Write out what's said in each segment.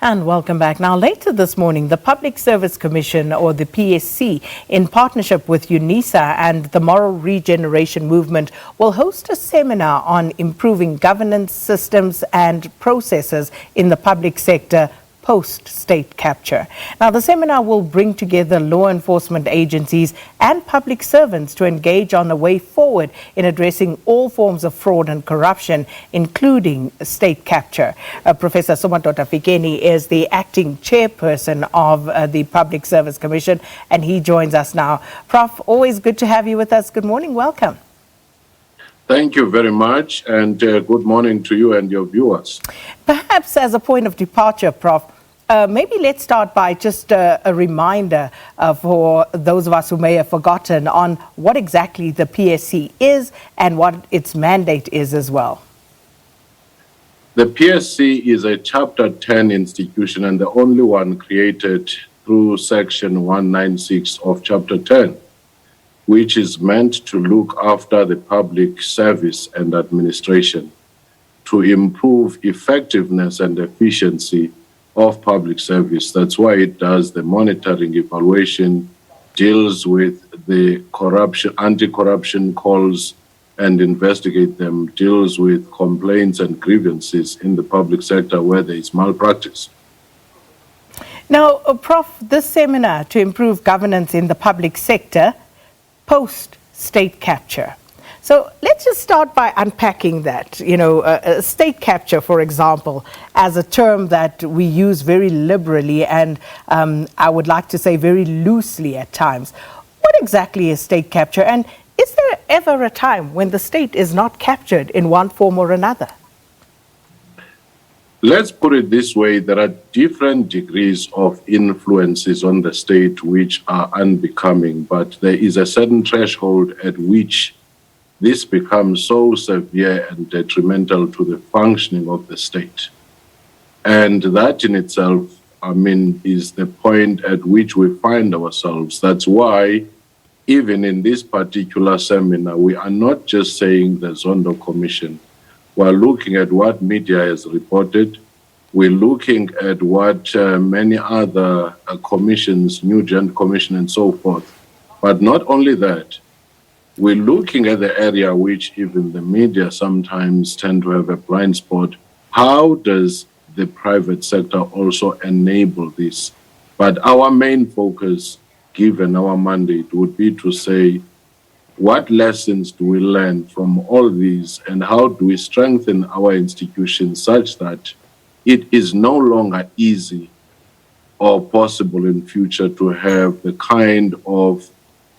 And welcome back. Now, later this morning, the Public Service Commission, or the PSC, in partnership with UNISA and the Moral Regeneration Movement, will host a seminar on improving governance systems and processes in the public sector post-state capture. Now, the seminar will bring together law enforcement agencies and public servants to engage on a way forward in addressing all forms of fraud and corruption, including state capture. Professor Somadoda Fikeni is the acting chairperson of the Public Service Commission, and he joins us now. Prof, always good to have you with us. Good morning. Welcome. Thank you very much, and good morning to you and your viewers. Perhaps as a point of departure, Prof, maybe let's start by just a reminder for those of us who may have forgotten on what exactly the PSC is and what its mandate is as well. The PSC is a Chapter 10 institution and the only one created through Section 196 of Chapter 10, which is meant to look after the public service and administration, to improve effectiveness and efficiency of public service. That's why it does the monitoring, evaluation, deals with the corruption, anti-corruption calls and investigate them, deals with complaints and grievances in the public sector where there is malpractice. Now, Prof, this seminar to improve governance in the public sector post-state capture. So let's just start by unpacking that. State capture, for example, as a term that we use very liberally and I would like to say very loosely at times. What exactly is state capture, and is there ever a time when the state is not captured in one form or another? Let's put it this way. There are different degrees of influences on the state which are unbecoming, but there is a certain threshold at which this becomes so severe and detrimental to the functioning of the state. And that in itself, is the point at which we find ourselves. That's why, even in this particular seminar, we are not just saying the Zondo Commission. We're looking at what media has reported. We're looking at what many other commissions, New Gen Commission and so forth. But not only that, we're looking at the area which even the media sometimes tend to have a blind spot. How does the private sector also enable this? But our main focus, given our mandate, would be to say, what lessons do we learn from all these, and how do we strengthen our institutions such that it is no longer easy or possible in future to have the kind of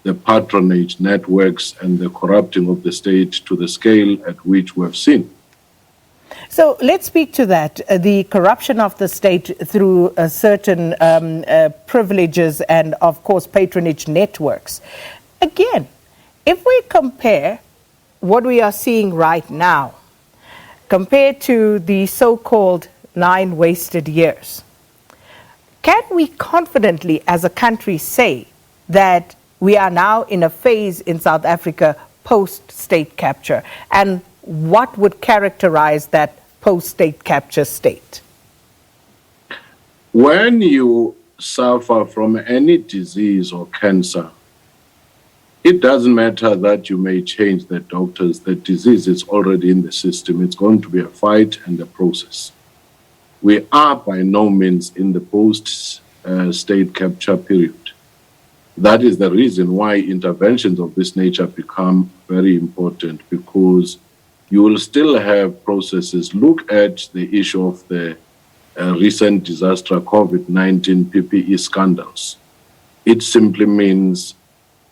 the patronage networks and the corrupting of the state to the scale at which we have seen. So let's speak to that, the corruption of the state through certain privileges and, of course, patronage networks. Again, if we compare what we are seeing right now, compared to the so-called 9 wasted years, can we confidently as a country say that we are now in a phase in South Africa post-state capture? And what would characterize that post-state capture state? When you suffer from any disease or cancer, it doesn't matter that you may change the doctors. The disease is already in the system. It's going to be a fight and a process. We are by no means in the post-state capture period. That is the reason why interventions of this nature become very important, because you will still have processes. Look at the issue of the recent disaster, COVID-19 PPE scandals. It simply means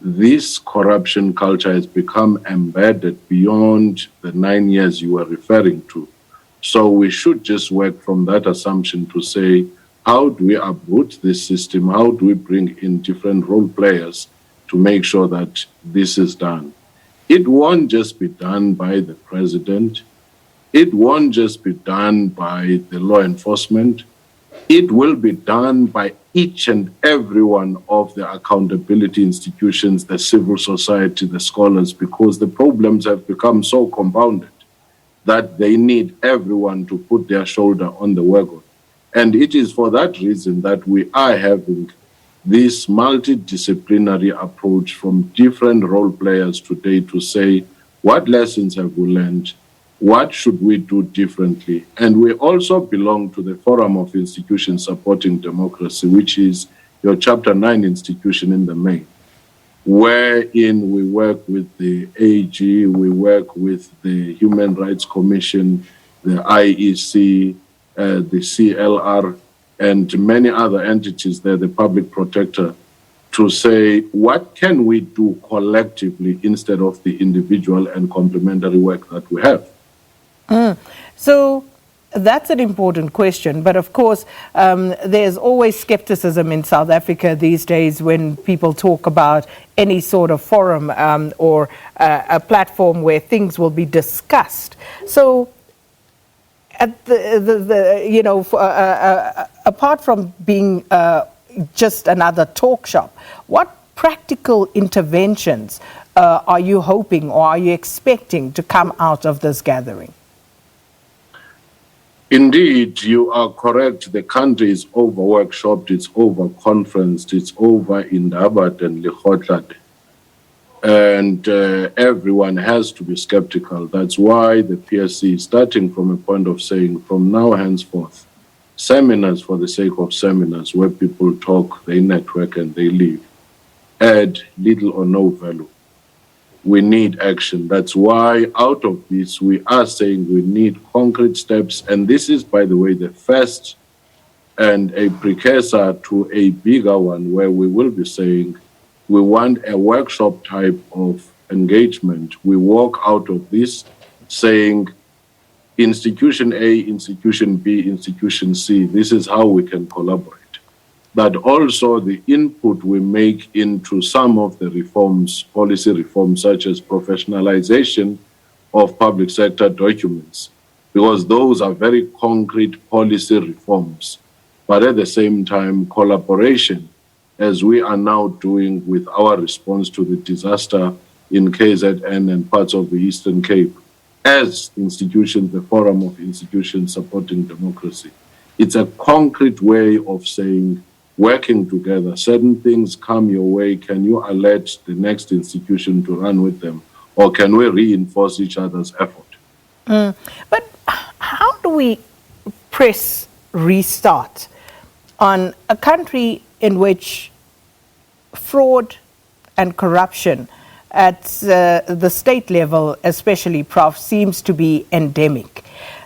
this corruption culture has become embedded beyond the 9 years you were referring to. So we should just work from that assumption to say, how do we uproot this system? How do we bring in different role players to make sure that this is done? It won't just be done by the president. It won't just be done by the law enforcement. It will be done by each and every one of the accountability institutions, the civil society, the scholars, because the problems have become so compounded that they need everyone to put their shoulder on the wagon And it is for that reason that we are having this multidisciplinary approach from different role players today to say, what lessons have we learned? What should we do differently? And we also belong to the Forum of Institutions Supporting Democracy, which is your Chapter 9 institution in the main, wherein we work with the AG, we work with the Human Rights Commission, the IEC, the CLR, and many other entities there, the public protector, to say, what can we do collectively instead of the individual and complementary work that we have? So that's an important question. But of course, there's always skepticism in South Africa these days when people talk about any sort of forum or a platform where things will be discussed. So at apart from being just another talk shop, what practical interventions are you hoping or are you expecting to come out of this gathering? Indeed, you are correct. The country is over-workshopped, it's over-conferenced, it's over-indabat and Lekgotlat. And everyone has to be skeptical. That's why the PSC is starting from a point of saying, from now henceforth, seminars for the sake of seminars, where people talk, they network, and they leave, add little or no value. We need action. That's why out of this, we are saying we need concrete steps. And this is, by the way, the first and a precursor to a bigger one where we will be saying we want a workshop type of engagement. We walk out of this saying institution A, institution B, institution C, this is how we can collaborate. But also the input we make into some of the reforms, policy reforms, such as professionalization of public sector documents, because those are very concrete policy reforms. But at the same time, collaboration, as we are now doing with our response to the disaster in KZN and parts of the Eastern Cape, as institutions, the Forum of Institutions Supporting Democracy. It's a concrete way of saying, working together, certain things come your way, can you alert the next institution to run with them? Or can we reinforce each other's effort? But how do we press restart on a country in which fraud and corruption at the state level, especially, Prof, seems to be endemic?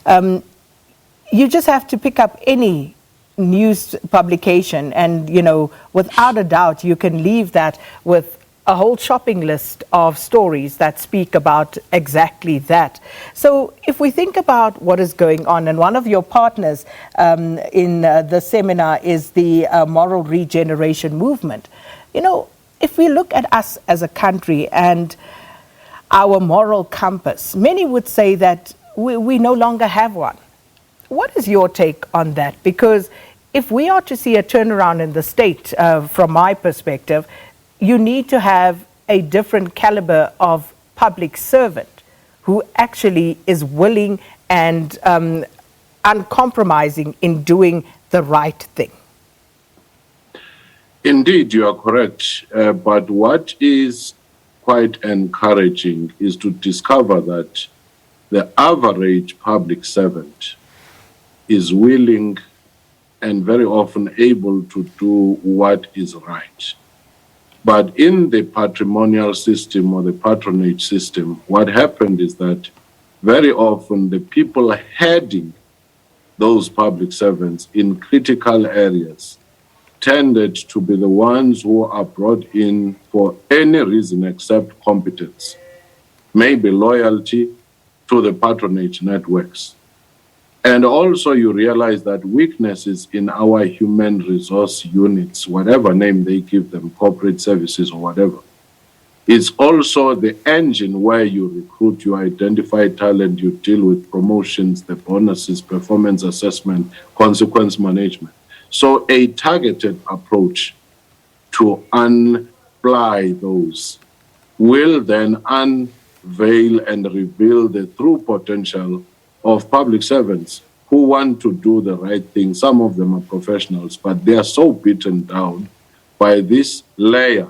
You just have to pick up any news publication and, without a doubt, you can leave that with a whole shopping list of stories that speak about exactly that. So if we think about what is going on, and one of your partners in the seminar is the Moral Regeneration Movement, if we look at us as a country and our moral compass, many would say that we no longer have one. What is your take on that? Because if we are to see a turnaround in the state, from my perspective, you need to have a different caliber of public servant who actually is willing and uncompromising in doing the right thing. Indeed, you are correct. But what is quite encouraging is to discover that the average public servant is willing and very often able to do what is right. But in the patrimonial system or the patronage system, what happened is that very often the people heading those public servants in critical areas tended to be the ones who are brought in for any reason except competence, maybe loyalty to the patronage networks. And also you realize that weaknesses in our human resource units, whatever name they give them, corporate services or whatever, is also the engine where you recruit, you identify talent, you deal with promotions, the bonuses, performance assessment, consequence management. So a targeted approach to unfly those will then unveil and reveal the true potential of public servants who want to do the right thing. Some of them are professionals, but they are so beaten down by this layer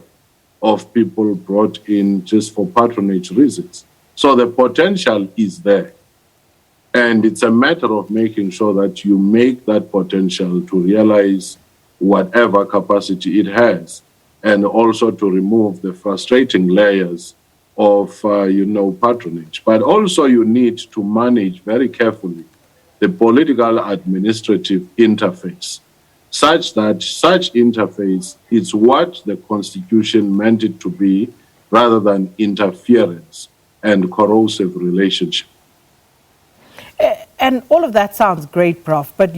of people brought in just for patronage reasons. So the potential is there. And it's a matter of making sure that you make that potential to realize whatever capacity it has, and also to remove the frustrating layers of, patronage. But also you need to manage very carefully the political administrative interface, such that such interface is what the Constitution meant it to be, rather than interference and corrosive relationship. And all of that sounds great, Prof. But,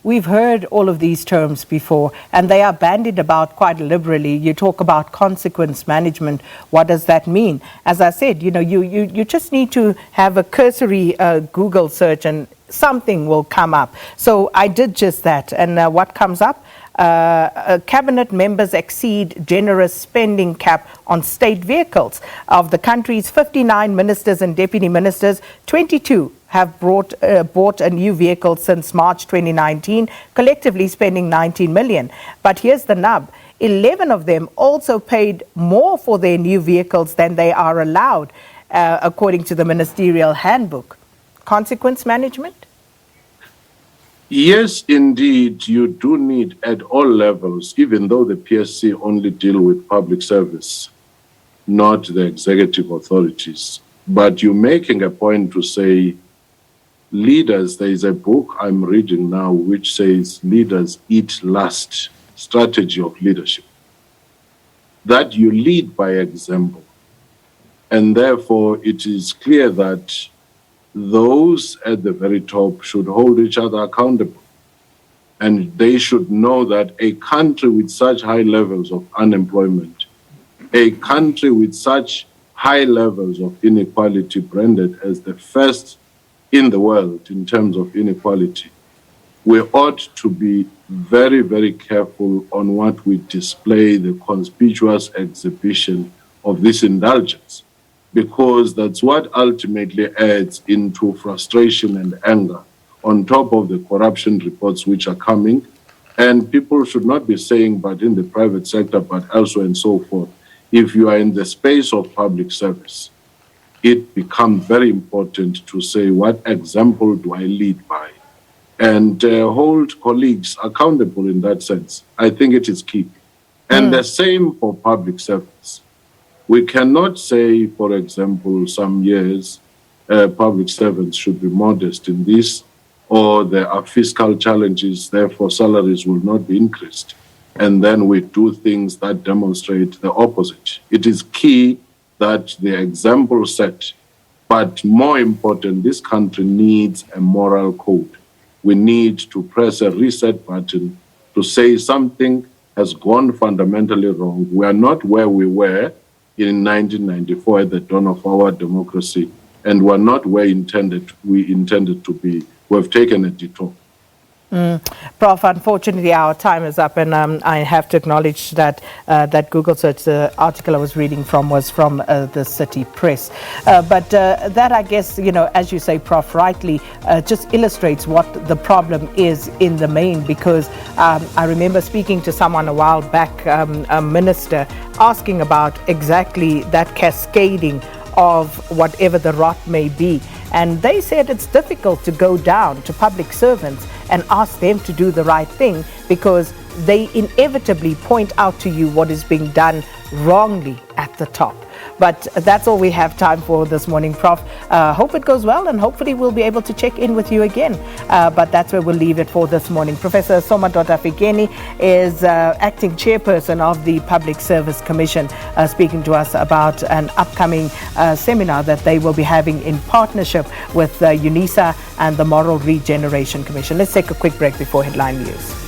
we've heard all of these terms before, and they are bandied about quite liberally. You talk about consequence management. What does that mean? As I said, you just need to have a cursory Google search and something will come up. So I did just that. And what comes up? Cabinet members exceed generous spending cap on state vehicles. Of the country's 59 ministers and deputy ministers, 22 have bought a new vehicle since March 2019, collectively spending 19 million. But here's the nub. 11 of them also paid more for their new vehicles than they are allowed, according to the ministerial handbook. Consequence management? Yes, indeed, you do need at all levels, even though the PSC only deal with public service, not the executive authorities. But you're making a point to say, leaders, there is a book I'm reading now which says leaders eat last, strategy of leadership. That you lead by example. And therefore it is clear that those at the very top should hold each other accountable. And they should know that a country with such high levels of unemployment, a country with such high levels of inequality, branded as the first in the world in terms of inequality, we ought to be very, very careful on what we display, the conspicuous exhibition of this indulgence, because that's what ultimately adds into frustration and anger on top of the corruption reports which are coming. And people should not be saying, but in the private sector, but elsewhere and so forth. If you are in the space of public service, it becomes very important to say, what example do I lead by? And hold colleagues accountable in that sense. I think it is key. And the same for public service. We cannot say, for example, some years public servants should be modest in this, or there are fiscal challenges, therefore salaries will not be increased. And then we do things that demonstrate the opposite. It is key that the example set, but more important, this country needs a moral code. We need to press a reset button to say something has gone fundamentally wrong. We are not where we were in 1994 at the dawn of our democracy, and we're not where we intended to be. We've taken a detour. Prof, unfortunately, our time is up, and I have to acknowledge that that Google search, the article I was reading from was from the City Press. But that, I guess, as you say, Prof, rightly, just illustrates what the problem is in the main, because I remember speaking to someone a while back, a minister, asking about exactly that cascading of whatever the rot may be. And they said it's difficult to go down to public servants and ask them to do the right thing, because they inevitably point out to you what is being done wrongly at the top. But that's all we have time for this morning, Prof. Hope it goes well, and hopefully we'll be able to check in with you again. But that's where we'll leave it for this morning. Professor Somadoda Fikeni is acting chairperson of the Public Service Commission, speaking to us about an upcoming seminar that they will be having in partnership with UNISA and the Moral Regeneration Commission. Let's take a quick break before headline news.